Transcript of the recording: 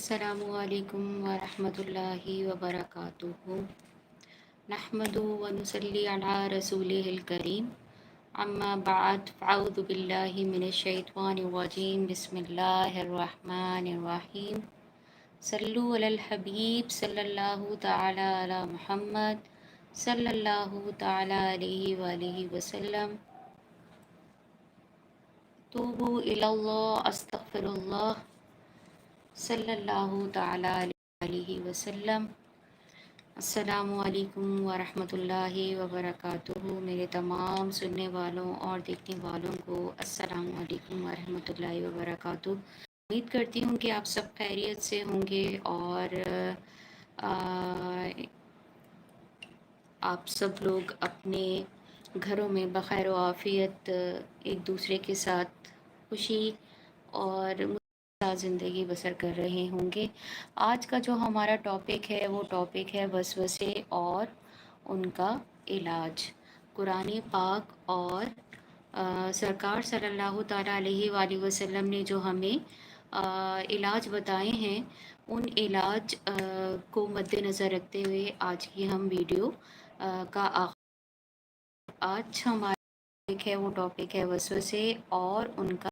अस्सलामु अलैकुम वरहमतुल्लाहि वबरकातुहू। नहमदु व नुसल्ली अला रसूलिहिल करीम। अम्मा बाद फ़अऊज़ु बिल्लाहि मिनश शैतानिर रजीम। बिस्मिल्लाहिर रहमानिर रहीम। सल्लु अलल हबीब सल्लल्लाहु तआला अला मुहम्मद सल्लल्लाहु तआला अलैहि व आलिहि वसल्लम। तूबू इलल्लाह अस्तगफिरुल्लाह सल्लल्लाहु तआला अलैहि वसल्लम। अस्सलामु अलैकुम वरहमतुल्लाहि वबरकातुहू। मेरे तमाम सुनने वालों और देखने वालों को अस्सलामु अलैकुम वरहमतुल्लाहि वबरकातुहू। उम्मीद करती हूँ कि आप सब खैरियत से होंगे और आ, आप सब लोग अपने घरों में बखैर व आफ़ियत एक दूसरे के साथ खुशी और ज़िंदगी बसर कर रहे होंगे। आज का जो हमारा टॉपिक है वो टॉपिक है वसवसे और उनका इलाज। कुरान पाक और सरकार सल्लल्लाहु ताला अलैहि वसल्लम ने जो हमें इलाज बताए हैं उन इलाज को मद्देनज़र रखते हुए आज की हम वीडियो का आज हमारा टॉपिक है वो टॉपिक है वसवसे और उनका